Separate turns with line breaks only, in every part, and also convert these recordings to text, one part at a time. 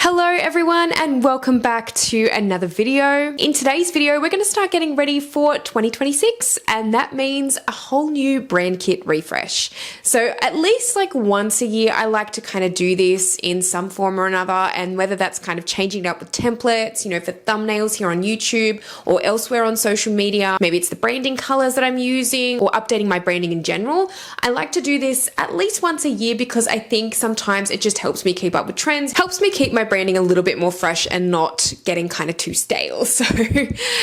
Hello everyone and welcome back to another video. In today's video, we're going to start getting ready for 2026 and that means a whole new brand kit refresh. So at least like once a year, I like to kind of do this in some form or another, and whether that's kind of changing it up with templates, for thumbnails here on YouTube or elsewhere on social media. Maybe it's the branding colors that I'm using or updating my branding in general. I like to do this at least once a year because I think sometimes it just helps me keep up with trends, helps me keep my branding a little bit more fresh and not getting kind of too stale. So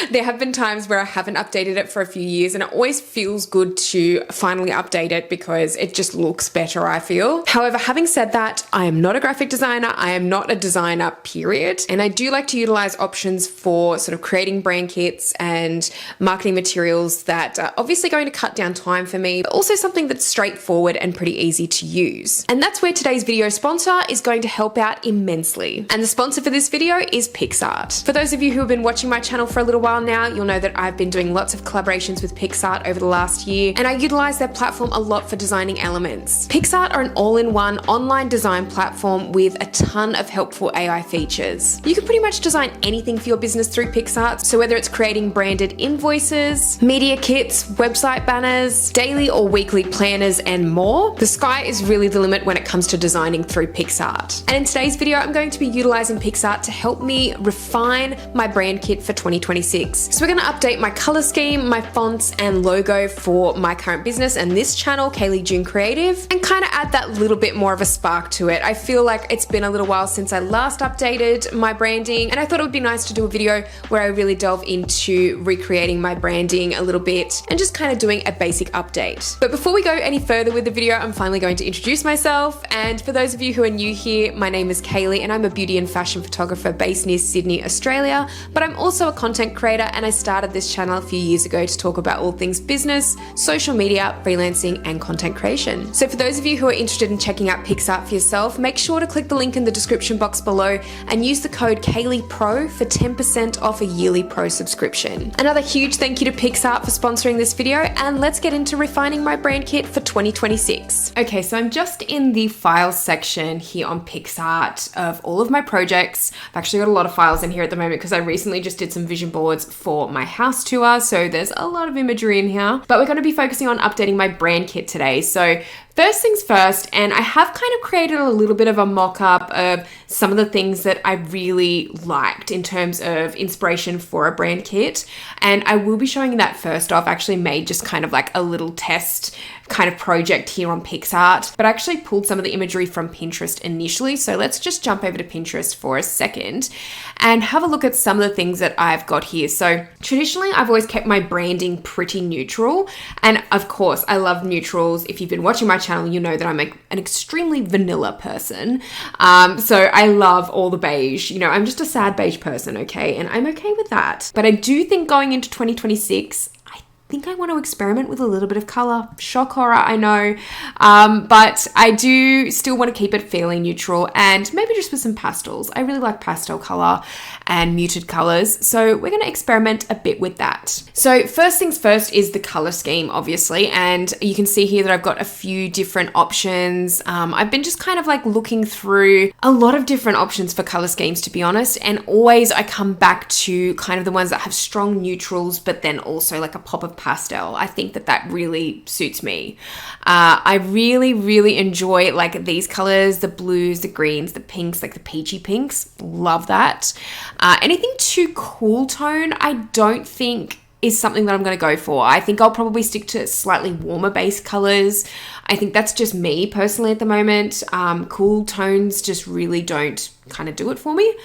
there have been times where I haven't updated it for a few years and it always feels good to finally update it because it just looks better, I feel. However, having said that, I am not a graphic designer. I am not a designer, period. And I do like to utilize options for sort of creating brand kits and marketing materials that are obviously going to cut down time for me, but also something that's straightforward and pretty easy to use. And that's where today's video sponsor is going to help out immensely. And the sponsor for this video is PicsArt. For those of you who have been watching my channel for a little while now, you'll know that I've been doing lots of collaborations with PicsArt over the last year, and I utilize their platform a lot for designing elements. PicsArt are an all-in-one online design platform with a ton of helpful AI features. You can pretty much design anything for your business through PicsArt, so whether it's creating branded invoices, media kits, website banners, daily or weekly planners, and more, the sky is really the limit when it comes to designing through PicsArt. And in today's video, I'm going to be utilizing PicsArt to help me refine my brand kit for 2026. So we're going to update my color scheme, my fonts and logo for my current business and this channel, Kaylee June Creative, and kind of add that little bit more of a spark to it. I feel like it's been a little while since I last updated my branding, and I thought it would be nice to do a video where I really delve into recreating my branding a little bit and just kind of doing a basic update. But before we go any further with the video, I'm finally going to introduce myself. And for those of you who are new here, my name is Kaylee and I'm a beauty and fashion photographer based near Sydney, Australia, but I'm also a content creator, and I started this channel a few years ago to talk about all things business, social media, freelancing, and content creation. So for those of you who are interested in checking out PicsArt for yourself, make sure to click the link in the description box below and use the code KayleePro for 10% off a yearly pro subscription. Another huge thank you to PicsArt for sponsoring this video, and let's get into refining my brand kit for 2026. Okay, so I'm just in the files section here on PicsArt of all of my projects. I've actually got a lot of files in here at the moment because I recently just did some vision boards for my house tour, so there's a lot of imagery in here. But we're going to be focusing on updating my brand kit today. So first things first, and I have kind of created a little bit of a mock-up of some of the things that I really liked in terms of inspiration for a brand kit, and I will be showing you that first off. I actually made just kind of like a little test kind of project here on PicsArt, but I actually pulled some of the imagery from Pinterest initially. So let's just jump over to Pinterest for a second and have a look at some of the things that I've got here. So traditionally, I've always kept my branding pretty neutral. And of course, I love neutrals. If you've been watching my channel, you know that I'm an extremely vanilla person. So I love all the beige. I'm just a sad beige person, okay? And I'm okay with that. But I do think going into 2026, I think I want to experiment with a little bit of color. Shock horror, I know. But I do still want to keep it fairly neutral and maybe just with some pastels. I really like pastel color and muted colors. So we're going to experiment a bit with that. So first things first is the color scheme, obviously. And you can see here that I've got a few different options. I've been just kind of like looking through a lot of different options for color schemes, to be honest. And always I come back to kind of the ones that have strong neutrals, but then also like a pop of pastel. I think that really suits me. I really enjoy like these colors, the blues, the greens, the pinks, like the peachy pinks. Love that. Anything too cool tone, I don't think is something that I'm going to go for. I think I'll probably stick to slightly warmer base colors. I think that's just me personally at the moment. Cool tones just really don't kind of do it for me.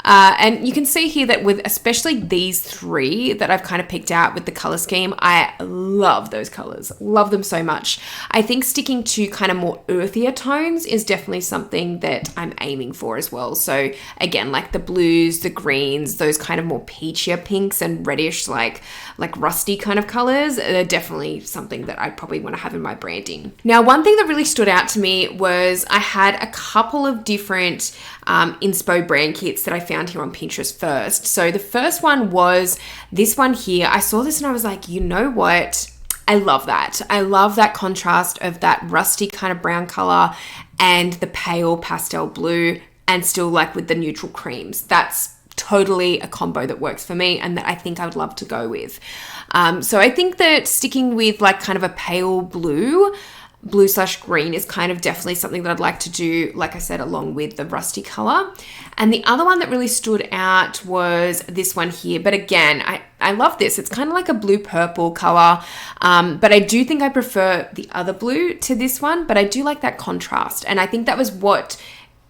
And you can see here that with especially these three that I've kind of picked out with the color scheme, I love those colors, love them so much. I think sticking to kind of more earthier tones is definitely something that I'm aiming for as well. So again, like the blues, the greens, those kind of more peachier pinks and reddish, like rusty kind of colors are definitely something that I probably want to have in my branding. Now, one thing that really stood out to me was I had a couple of different inspo brand kits that I found here on Pinterest first. So the first one was this one here. I saw this and I was like, you know what? I love that. I love that contrast of that rusty kind of brown color and the pale pastel blue. and still like with the neutral creams. That's totally a combo that works for me and that I think I would love to go with. So I think that sticking with like kind of a pale blue/green is kind of definitely something that I'd like to do, like I said, along with the rusty color. And the other one that really stood out was this one here. But again, I love this. It's kind of like a blue purple color. But I do think I prefer the other blue to this one, but I do like that contrast. And I think that was what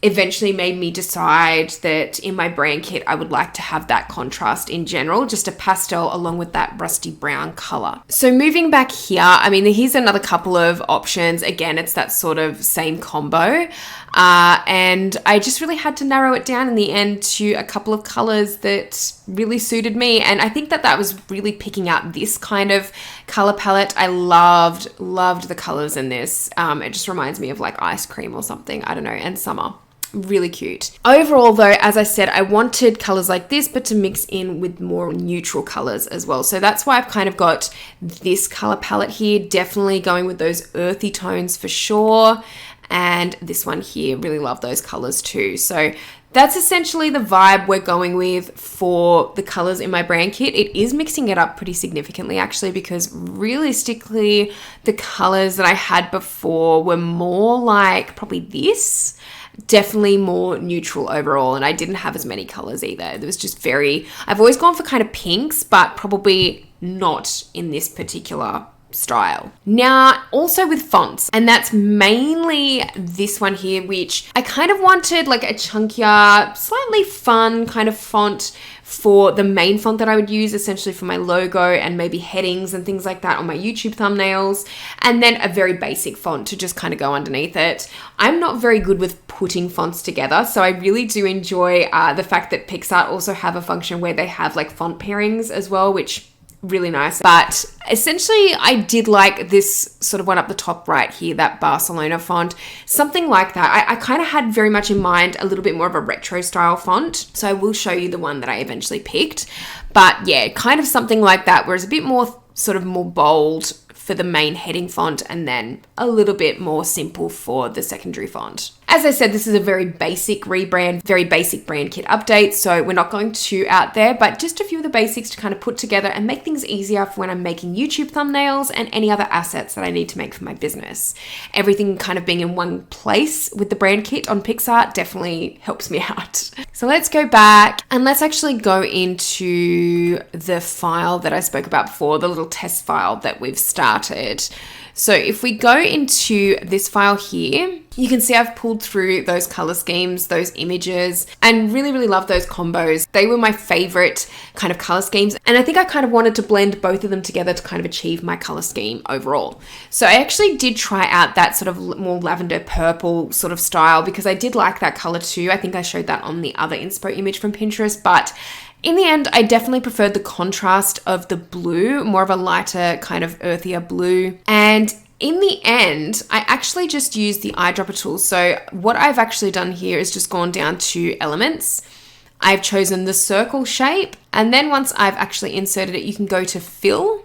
eventually made me decide that in my brand kit, I would like to have that contrast in general, just a pastel along with that rusty brown color. So moving back here, I mean, here's another couple of options. Again, it's that sort of same combo. And I just really had to narrow it down in the end to a couple of colors that really suited me. And I think that that was really picking out this kind of color palette. I loved the colors in this. It just reminds me of like ice cream or something, I don't know, and summer. Really cute. Overall though, as I said, I wanted colors like this, but to mix in with more neutral colors as well. So that's why I've kind of got this color palette here, definitely going with those earthy tones for sure. And this one here, really love those colors too. So that's essentially the vibe we're going with for the colors in my brand kit. It is mixing it up pretty significantly actually, because realistically, the colors that I had before were more like probably this. Definitely more neutral overall, and I didn't have as many colors either. It was just I've always gone for kind of pinks, but probably not in this particular style. Now, also with fonts, and that's mainly this one here, which I kind of wanted like a chunkier, slightly fun kind of font for the main font that I would use essentially for my logo and maybe headings and things like that on my YouTube thumbnails, and then a very basic font to just kind of go underneath it. I'm not very good with putting fonts together, so I really do enjoy the fact that PicsArt also have a function where they have like font pairings as well, which really nice. But essentially I did like this sort of one up the top right here, that Barcelona font, something like that. I kind of had very much in mind a little bit more of a retro style font, so I will show you the one that I eventually picked. But yeah, kind of something like that, where it's a bit more sort of more bold for the main heading font and then a little bit more simple for the secondary font. As I said, this is a very basic rebrand, very basic brand kit update, so we're not going too out there, but just a few of the basics to kind of put together and make things easier for when I'm making YouTube thumbnails and any other assets that I need to make for my business. Everything kind of being in one place with the brand kit on PicsArt definitely helps me out. So let's go back and let's actually go into the file that I spoke about before, the little test file that we've started. So if we go into this file here, you can see I've pulled through those color schemes, those images, and really love those combos. They were my favorite kind of color schemes. And I think I kind of wanted to blend both of them together to kind of achieve my color scheme overall. So I actually did try out that sort of more lavender purple sort of style because I did like that color too. I think I showed that on the other inspo image from Pinterest, but in the end, I definitely preferred the contrast of the blue, more of a lighter kind of earthier blue. And in the end, I actually just used the eyedropper tool. So what I've actually done here is just gone down to elements. I've chosen the circle shape. And then once I've actually inserted it, you can go to fill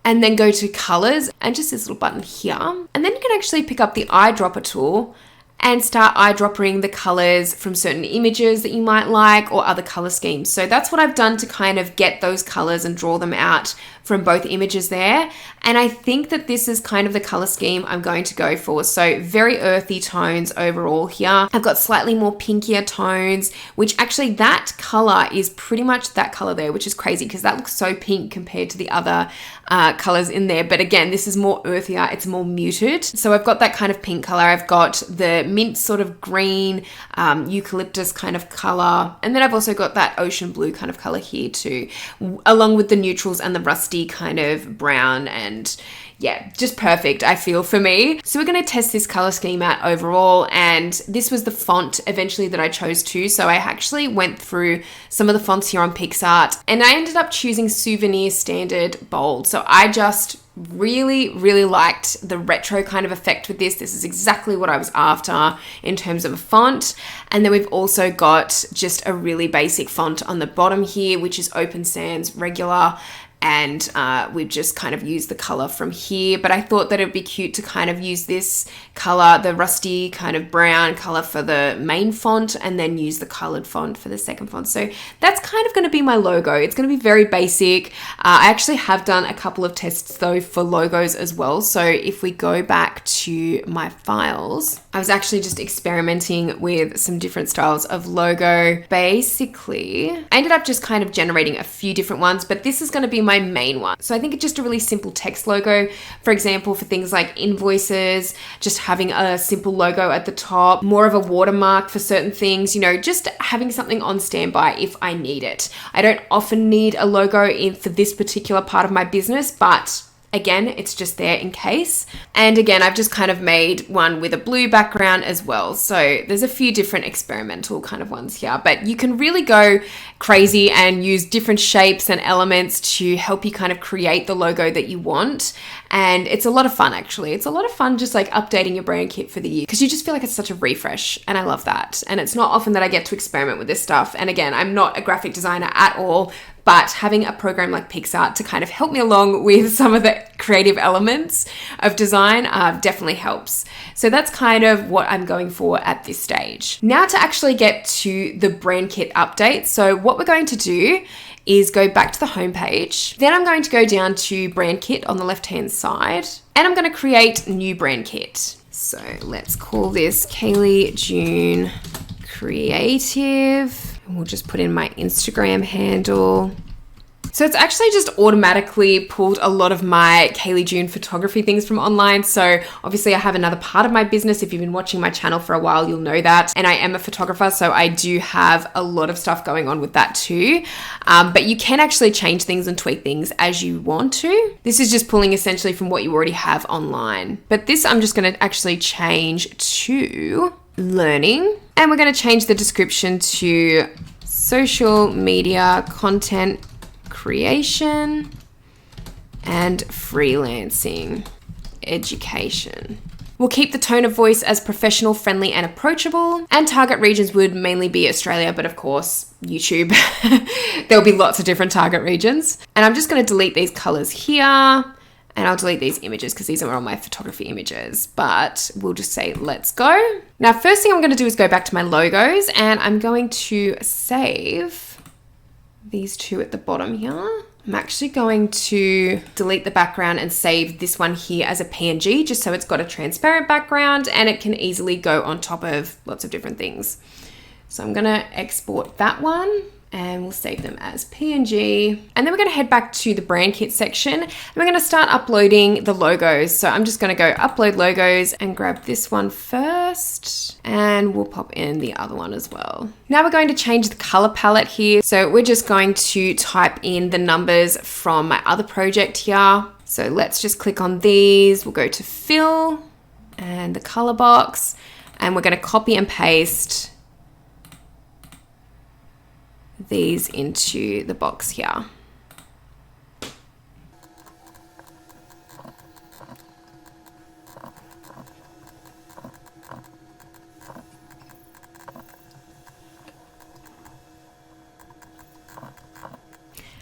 and then go to colors and just this little button here. And then you can actually pick up the eyedropper tool and start eyedroppering the colors from certain images that you might like or other color schemes. So that's what I've done to kind of get those colors and draw them out from both images there. And I think that this is kind of the color scheme I'm going to go for. So very earthy tones overall here. I've got slightly more pinkier tones, which actually that color is pretty much that color there, which is crazy because that looks so pink compared to the other colors in there. But again, this is more earthier, it's more muted. So I've got that kind of pink color. I've got the mint sort of green, eucalyptus kind of color. And then I've also got that ocean blue kind of color here too, along with the neutrals and the rusty kind of brown, and yeah, just perfect, I feel, for me. So we're going to test this color scheme out overall, and this was the font eventually that I chose too. So I actually went through some of the fonts here on PicsArt, and I ended up choosing Souvenir Standard Bold. So I just really liked the retro kind of effect with this. This is exactly what I was after in terms of a font. And then we've also got just a really basic font on the bottom here, which is Open Sans Regular. and we've just kind of used the color from here. But I thought that it'd be cute to kind of use this color, the rusty kind of brown color, for the main font, and then use the colored font for the second font. So that's kind of going to be my logo. It's going to be very basic. I actually have done a couple of tests though for logos as well. So if we go back to my files, I was actually just experimenting with some different styles of logo. Basically, I ended up just kind of generating a few different ones, but this is going to be my main one. So I think it's just a really simple text logo. For example, for things like invoices, just having a simple logo at the top, more of a watermark for certain things, you know, just having something on standby if I need it. I don't often need a logo for this particular part of my business, but again, it's just there in case. And again, I've just kind of made one with a blue background as well. So there's a few different experimental kind of ones here, but you can really go crazy and use different shapes and elements to help you kind of create the logo that you want. And it's a lot of fun, actually. It's a lot of fun just like updating your brand kit for the year, because you just feel like it's such a refresh, and I love that. And it's not often that I get to experiment with this stuff. And again, I'm not a graphic designer at all, but having a program like PicsArt to kind of help me along with some of the creative elements of design definitely helps. So that's kind of what I'm going for at this stage. Now to actually get to the brand kit update. So what we're going to do is go back to the homepage. Then I'm going to go down to brand kit on the left-hand side, and I'm going to create new brand kit. So let's call this Kaylee June Creative. And we'll just put in my Instagram handle. So it's actually just automatically pulled a lot of my Kaylee June photography things from online. So obviously I have another part of my business. If you've been watching my channel for a while, you'll know that. And I am a photographer, so I do have a lot of stuff going on with that too. But you can actually change things and tweak things as you want to. This is just pulling essentially from what you already have online. But this I'm just going to actually change to learning. And we're going to change the description to social media content creation and freelancing education. We'll keep the tone of voice as professional, friendly, and approachable. And target regions would mainly be Australia, but of course, YouTube. There'll be lots of different target regions. And I'm just going to delete these colors here. And I'll delete these images because these are all my photography images, but we'll just say, let's go. Now, first thing I'm going to do is go back to my logos, and I'm going to save these two at the bottom here. I'm actually going to delete the background and save this one here as a PNG, just so it's got a transparent background and it can easily go on top of lots of different things. So I'm going to export that one. And we'll save them as PNG. And then we're going to head back to the brand kit section, and we're going to start uploading the logos. So I'm just going to go upload logos and grab this one first, and we'll pop in the other one as well. Now we're going to change the color palette here. So we're just going to type in the numbers from my other project here. So let's just click on these. We'll go to fill and the color box, and we're going to copy and paste these into the box here.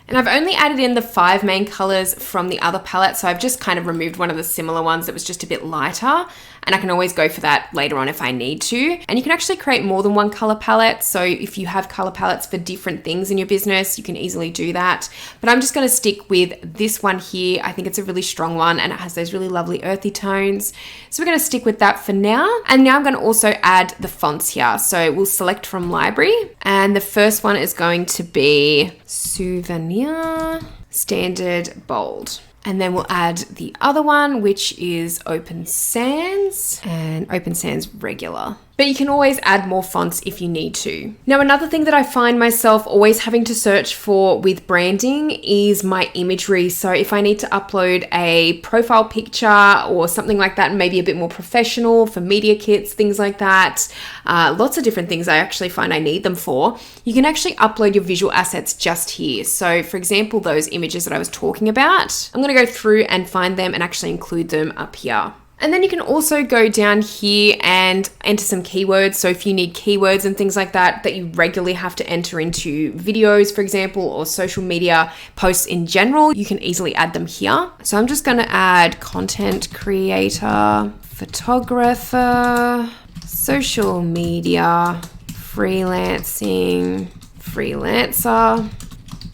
And I've only added in the 5 main colors from the other palette, so I've just kind of removed one of the similar ones that was just a bit lighter, and I can always go for that later on if I need to. And you can actually create more than one color palette, so if you have color palettes for different things in your business, you can easily do that. But I'm just going to stick with this one here. I think it's a really strong one, and it has those really lovely earthy tones. So we're going to stick with that for now. And now I'm going to also add the fonts here. So we'll select from library, and the first one is going to be Souvenir Standard Bold. And then we'll add the other one, which is Open Sans and Open Sans Regular. But you can always add more fonts if you need to. Now, another thing that I find myself always having to search for with branding is my imagery. So if I need to upload a profile picture or something like that, maybe a bit more professional for media kits, things like that, lots of different things I actually find I need them for, you can actually upload your visual assets just here. So for example, those images that I was talking about, I'm going to go through and find them and actually include them up here. And then you can also go down here and enter some keywords. So if you need keywords and things like that that you regularly have to enter into videos, for example, or social media posts in general, you can easily add them here. So I'm just going to add content creator, photographer, social media, freelancing, freelancer,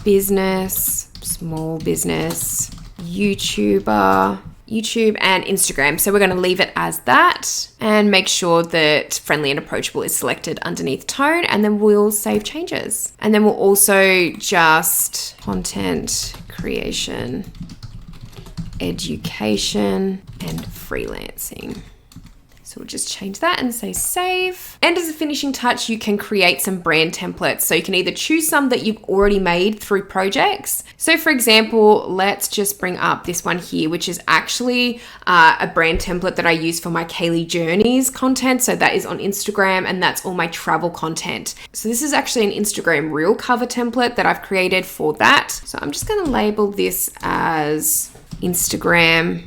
business, small business, YouTuber, YouTube and Instagram. So we're going to leave it as that and make sure that friendly and approachable is selected underneath tone, and then we'll save changes. And then we'll also just content creation, education and freelancing. So we'll just change that and say save. And as a finishing touch, you can create some brand templates. So you can either choose some that you've already made through projects. So for example, let's just bring up this one here, which is actually a brand template that I use for my Kaylee Journeys content. So that is on Instagram, and that's all my travel content. So this is actually an Instagram reel cover template that I've created for that. So I'm just going to label this as Instagram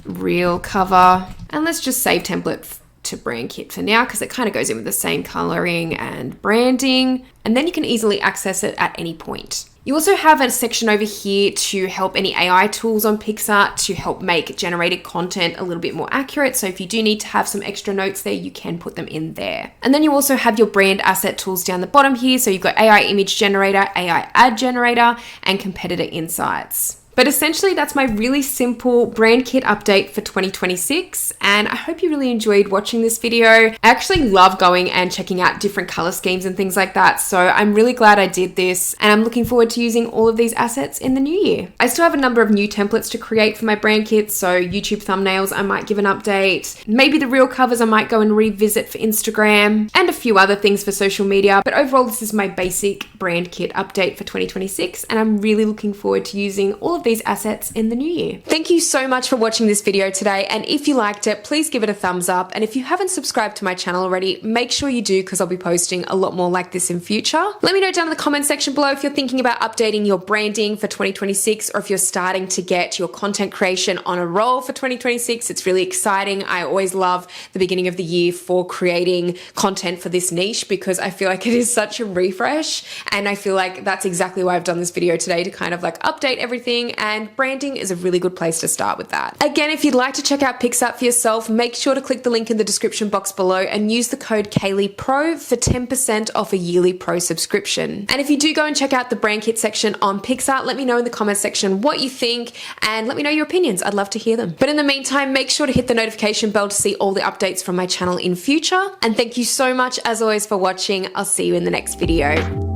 reel cover, and let's just save template to brand kit for now because it kind of goes in with the same coloring and branding, and then you can easily access it at any point. You also have a section over here to help any AI tools on PicsArt to help make generated content a little bit more accurate. So if you do need to have some extra notes there, you can put them in there. And then you also have your brand asset tools down the bottom here. So you've got AI image generator, AI ad generator, and competitor insights. But essentially, that's my really simple brand kit update for 2026. And I hope you really enjoyed watching this video. I actually love going and checking out different color schemes and things like that. So I'm really glad I did this, and I'm looking forward to using all of these assets in the new year. I still have a number of new templates to create for my brand kits. So YouTube thumbnails, I might give an update. Maybe the reel covers I might go and revisit for Instagram, and a few other things for social media. But overall, this is my basic brand kit update for 2026. And I'm really looking forward to using all of these assets in the new year. Thank you so much for watching this video today, and if you liked it, please give it a thumbs up, and if you haven't subscribed to my channel already, make sure you do, because I'll be posting a lot more like this in future. Let me know down in the comment section below if you're thinking about updating your branding for 2026, or if you're starting to get your content creation on a roll for 2026. It's really exciting. I always love the beginning of the year for creating content for this niche, because I feel like it is such a refresh, and I feel like that's exactly why I've done this video today, to kind of like update everything, and branding is a really good place to start with that. Again, if you'd like to check out PicsArt for yourself, make sure to click the link in the description box below and use the code KayleePro for 10% off a yearly pro subscription. And if you do go and check out the brand kit section on PicsArt, let me know in the comment section what you think, and let me know your opinions. I'd love to hear them. But in the meantime, make sure to hit the notification bell to see all the updates from my channel in future. And thank you so much, as always, for watching. I'll see you in the next video.